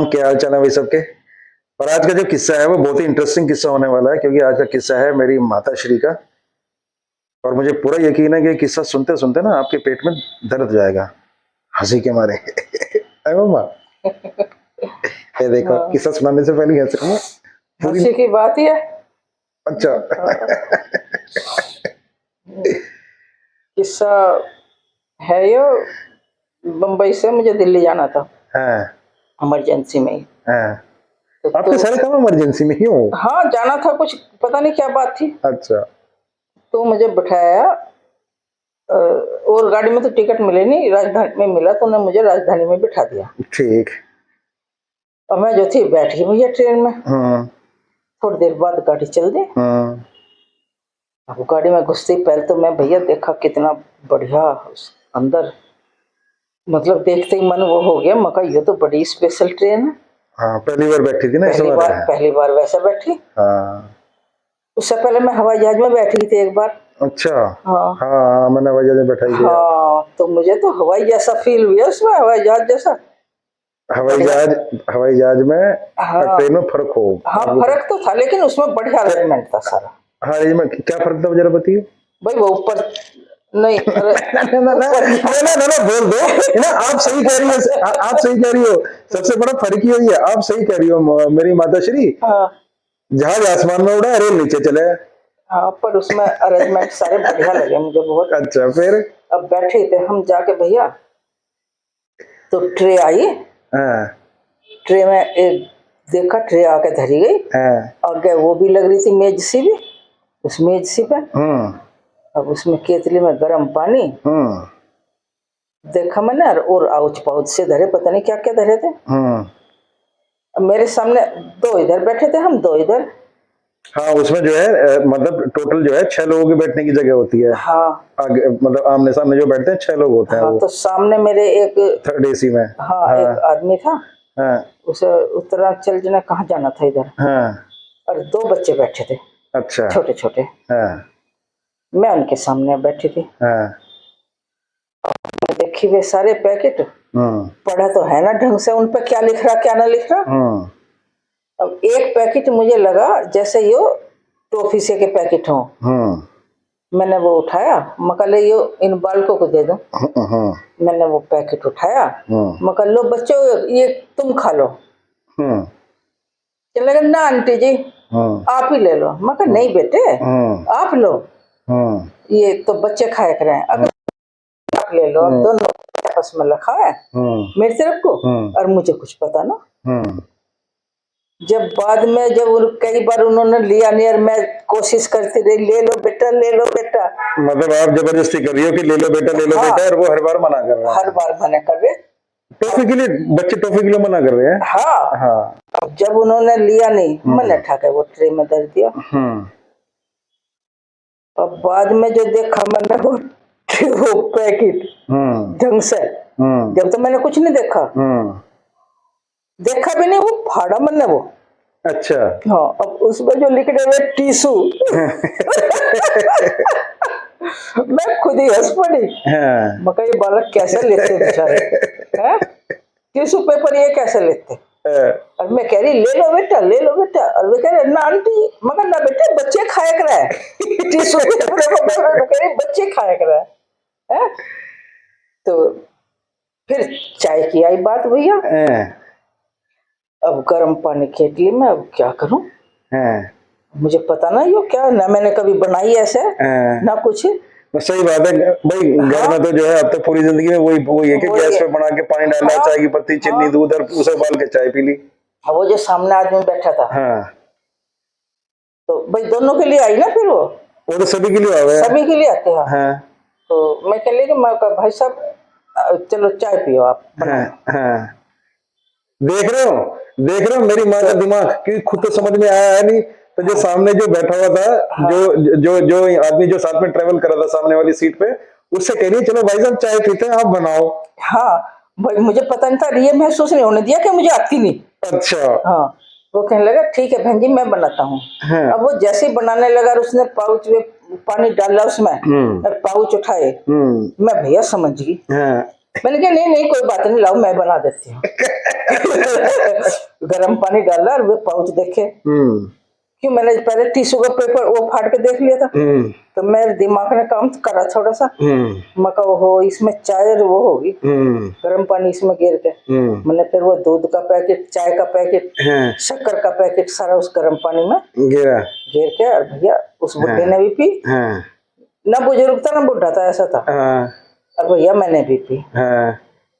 क्या हाल चाल है भाई सबके। और आज का जो किस्सा है वो बहुत ही इंटरेस्टिंग किस्सा होने वाला है, क्योंकि आज का किस्सा है मेरी माता श्री का। और मुझे पूरा यकीन है कि ये किस्सा सुनते सुनते ना आपके पेट में दर्द जाएगा हंसी के मारे। अरे मम्मा, ये देखो हाँ, किस्सा सुनाने से पहले हंस रही हूँ पूरी। हंसी की बात ही है। अच्छा। किस्सा है ये, बम्बई से मुझे दिल्ली जाना था हाँ इमरजेंसी में ही। हाँ, आपके तो सारे काम इमरजेंसी में ही हो? हाँ, जाना था, कुछ पता नहीं क्या बात थी। अच्छा। तो मुझे बिठाया और गाड़ी में तो टिकट मिले नहीं, राजधानी में मिला, तो उन्होंने मुझे राजधानी में बिठा दिया। ठीक। और मैं जो थी बैठ गई भैया ट्रेन में। हाँ थोड़ी देर बाद गाड़ी चल दी। हाँ अब गाड़ी में घुसते ही पहले तो मैं भैया देखा कितना बढ़िया अंदर, मतलब देखते ही मन वो हो गया, मका ये तो बड़ी स्पेशल ट्रेन है। हाँ, पहली बार बैठी थी ना इस बार है। पहली बार वैसा बैठी। हाँ। उससे पहले मैं हवाई जहाज में बैठी थी एक बार। अच्छा। हाँ हाँ, मैंने वजह से बैठाई थी। हाँ, तो मुझे तो हवाई जैसा फील हुआ उसमें, हवाई जहाज जैसा। हवाई जहाज में और हाँ ट्रेन में फर्क हो? हाँ, फर्क तो था, लेकिन उसमें बढ़िया अरेंजमेंट था सारा। हाँ, इसमें क्या फर्क था जरा बताइए। भाई वो ऊपर नहीं, अरे ना ना बोल दो ना, आप सही कह रही हो, आप सही कह रही हो। सबसे बड़ा फर्क ही वही है, आप सही कह रही हो मेरी माता श्री। हाँ जहाज आसमान में उड़ा, रेल नीचे चले। हाँ, पर उसमें अरेंजमेंट सारे बढ़िया लगे मुझे बहुत। अच्छा, फिर? अब बैठे थे हम जाके भैया, तो ट्रे आई। हाँ ट्रे में एक देखा, ट्रे आके धरी गई। हाँ। आगे वो भी लग रही थी मेज सी भी, उस मेज सी पे। अब उसमें केतली में गर्म पानी देखा मैंने, और आउच पाउच से धरे, पता नहीं क्या क्या धरे थे। अब मेरे सामने दो इधर बैठे थे, हम दो इधर। हाँ, उसमें जो है मतलब टोटल जो है 6 लोगों के बैठने की जगह होती है। हाँ आगे मतलब आमने सामने जो बैठते हैं 6 लोग होते हैं। हाँ, वो तो सामने मेरे एक, थर्ड एसी में। हाँ, हाँ एक आदमी था। हाँ उसे उत्तरांचल जो कहाँ जाना था इधर। हाँ। और दो बच्चे बैठे थे अच्छा। छोटे छोटे। हाँ मैं उनके सामने बैठी थी। हाँ। देखी वे सारे पैकेट, पढ़ा तो है ना ढंग से उन पे क्या लिख रहा क्या ना लिख रहा। अब एक पैकेट मुझे लगा जैसे यो टॉफी से के पैकेट हो। मैंने वो उठाया, मकले यो इन बालकों को दे दो। मैंने वो पैकेट उठाया, मकल लो बच्चों ये तुम खा लो। चल लगा ना आंटी जी आप ही ले लो। मैं कहा नहीं बेटे आप लो, ये तो बच्चे खाया करें, अगर आप ले लो। अब दोनों आपस में रखा है मेरी तरफ को, और मुझे कुछ पता ना। जब बाद में जब कई बार उन्होंने लिया नहीं और मैं कोशिश करती रही, ले लो बेटा ले लो बेटा। मतलब आप जबरदस्ती कर रही हो कि ले लो बेटा ले लो बेटा, और वो हर बार मना कर रहा है। हर बार मना कर रहे। टॉफी के लिए बच्चे टॉफी के लिए मना कर रहे हैं। हाँ हाँ। अब जब उन्होंने लिया नहीं, मैंने उठा के वो ट्रे में धर दिया। अब बाद में जो देखा मैंने वो पैकेट ढंग से, जब तो मैंने कुछ नहीं देखा, देखा भी नहीं, वो फाड़ा मैंने वो। अच्छा। हाँ, अब उसमें जो लिख रहे हुए टीसू। मैं खुद ही हंस पड़ी। मैं ये बालक कैसे लेते बेचारे हैं, टिश्यू पेपर ये कैसे लेते। और मैं कह रही ले लो बेटा ले लो बेटा, और वे कह रहे ना आंटी। मगर ना बेटे बच्चे खाया कर रहा है टिश्यू पेपर, कह रही बच्चे खाया कर रहा है। तो फिर चाय की आई बात भैया। अब गर्म पानी केटली में, अब क्या करूं, मुझे पता ना यो क्या, ना मैंने कभी बनाई ऐसे ना कुछ। सही बात है भाई, घर में तो जो है अब तो पूरी जिंदगी में वही है कि गैस पे बना के पानी डाला, चाय की पत्ती चीनी दूध और उसे उबाल के चाय पी ली। वो जो सामने आदमी बैठा था, तो भाई दोनों के लिए आई ना, फिर वो तो सभी के लिए आ गया, सभी के लिए आते हैं। तो मैं कह ली मैं भाई साहब चलो चाय पियो आप। देख रहे हो मेरी माँ का दिमाग, कि खुद तो समझ में आया है नहीं, तो जो सामने जो बैठा हुआ था, जो आदमी जो साथ में ट्रेवल कर रहा था सामने वाली सीट पे, उससे कह रही है चलो भाई साहब चाय पीते हैं आप बनाओ। हाँ भाई मुझे पता नहीं था, ये महसूस नहीं होने दिया कि मुझे आती नहीं। अच्छा। हाँ, वो कहने लगा ठीक है बहन जी मैं बनाता हूँ। अब वो जैसे ही बनाने लगा, उसने पाउच में पानी डाला उसमें, और पाउच उठाए, मैं भैया समझ गई। मैंने कहा नहीं नहीं कोई बात नहीं, लाओ मैं बना देती हूँ। गर्म पानी डाला और वो पाउच देखे, क्यों मैंने पहले टिश्यू का पेपर वो फाड़ के देख लिया था, तो मेरे दिमाग ने काम करा थोड़ा सा, मैं कहा हो इसमें चाय वो होगी, गर्म पानी इसमें गिर के, मैंने फिर वो दूध का पैकेट, चाय का पैकेट, शक्कर का पैकेट सारा उस गर्म पानी में गिर के, और भैया उस बुढ़े ने भी पी, ना बुजुर्ग था ना बुढ़ा था, ऐसा था, और भैया मैंने भी पी,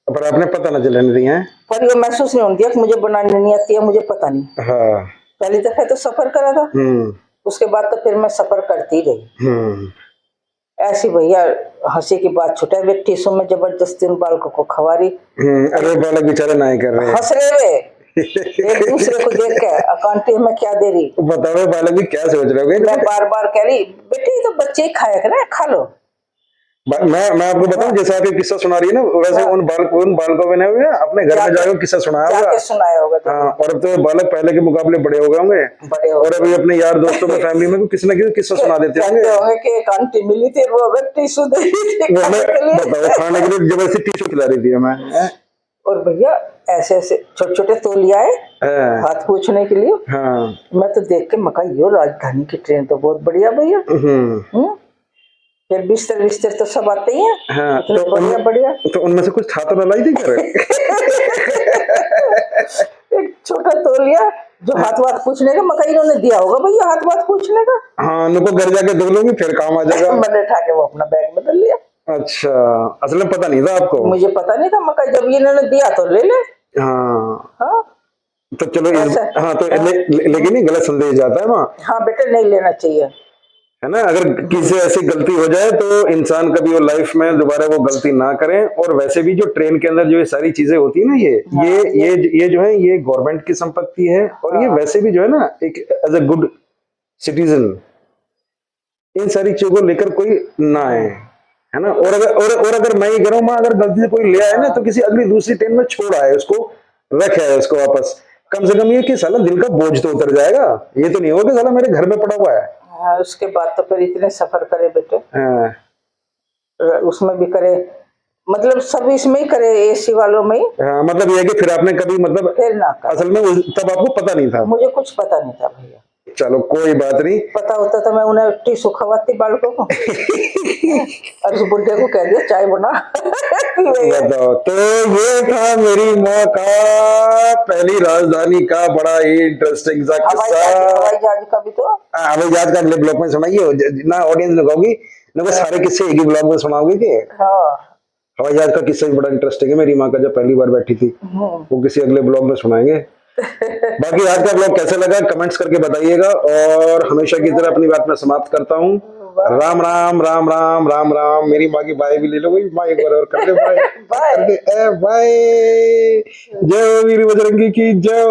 पर आपने पता न चलने दिया, पर ये महसूस नहीं होती है कि मुझे बनानी नहीं आती है, मुझे पता नहीं। पहली दफा तो सफर करा था, उसके बाद तो फिर मैं सफर करती रही। ऐसी भैया हंसी की बात छुटा, वे टिश्यू में जबरदस्ती उन बालकों को खवा रही। अरे बालक बेचारे ना कर रहे, हंस रहे वे एक दूसरे को देख के, अकांटी में क्या दे रही, बताओ बालक भी क्या सोच रहे हो। मैं बार बार कह रही बेटी तो बच्चे ही खाया करे, खा लो। मैं आपको बताऊं, जैसे आप ये किस्सा सुना रही है ना, वैसे उन बालकों में ने अपने घर में जाकर किस्सा सुनाया होगा। हाँ, और अब तो बालक पहले के मुकाबले बड़े हो गए होंगे, और अभी अपने यार दोस्तों में फैमिली में किसी न किसी किस्सा सुना देते होंगे कि एक आंटी मिली थी, वो टिश्यू दे रही थी बताओ, खाने के लिए जबरदस्ती टिश्यू खिला रही थी मैं। और भैया ऐसे ऐसे छोटे छोटे तौलिया है हाथ पोंछने के लिए। मैं तो देख के मका, यो राजधानी की ट्रेन तो बहुत बढ़िया भैया। फिर बिस्तर तो सब आते ही हैं। हाँ, तो बढ़िया। तो उनमें से कुछ था तो लाई थी क्या? एक छोटा तौलिया जो हाथ पूछने का, मका इन्होंने दिया होगा भैया हाथ पूछने का। हाँ, उनको घर जाके धो लूंगी फिर काम आ जाएगा। मैंने उठा के वो अपना बैग में डाल लिया। अच्छा, असल में पता नहीं था आपको? मुझे पता नहीं था, मका जब इन्होंने दिया तो ले ले। हाँ, तो चलो हाँ, तो लेकिन गलत संदेश जाता है वहाँ। हाँ बेटे, नहीं लेना चाहिए, है ना। अगर किसी से ऐसी गलती हो जाए तो इंसान कभी वो लाइफ में दोबारा वो गलती ना करें। और वैसे भी जो ट्रेन के अंदर जो ये सारी चीजें होती है ना, ये जो है ये गवर्नमेंट की संपत्ति है, और ये वैसे भी जो है ना, एक एज ए गुड सिटीजन इन सारी चीजों को लेकर कोई ना आए, है ना। और अगर मैं ये कह रहा हूँ, अगर गलती से कोई ले आए ना, तो किसी अगली दूसरी ट्रेन में छोड़ आए उसको, रखे है उसको वापस, कम से कम ये कि साला दिल का बोझ तो उतर जाएगा। ये तो नहीं होगा कि साला मेरे घर में पड़ा हुआ है। उसके बाद तो फिर इतने सफर करे बेटे, उसमें भी करे, मतलब सब इसमें ही करे, एसी वालों में ही। मतलब ये है कि फिर आपने कभी मतलब फिर ना असल में तब आपको पता नहीं था? मुझे कुछ पता नहीं था भैया। चलो कोई बात नहीं, पता होता तो मैं उन्हें टिश्यू खवाती बालकों को और उस बुढ़े को कह दिया चाय बना। बताओ, तो ये था मेरी माँ का पहली राजधानी का बड़ा ही इंटरेस्टिंग सा किस्सा। हवाई जहाज का भी तो, हवाई जहाज का अगले ब्लॉग में सुनाइए ना, ऑडियंस ने कहोगी ना सारे किस्से एक ही ब्लॉग में सुनाओगे कि? हवाई जहाज का किस्सा भी बड़ा इंटरेस्टिंग है। मेरी माँ का जब पहली बार बैठी थी, वो किसी अगले ब्लॉग में सुनाएंगे। बाकी आज का ब्लॉग कैसे लगा कमेंट्स करके बताइएगा, और हमेशा की तरह अपनी बात में समाप्त करता हूँ। राम राम राम राम राम राम। मेरी माँ की बाय भी ले लो, माँ एक बार और कर दे बाय। बाय। जय वीर बजरंगी की जय।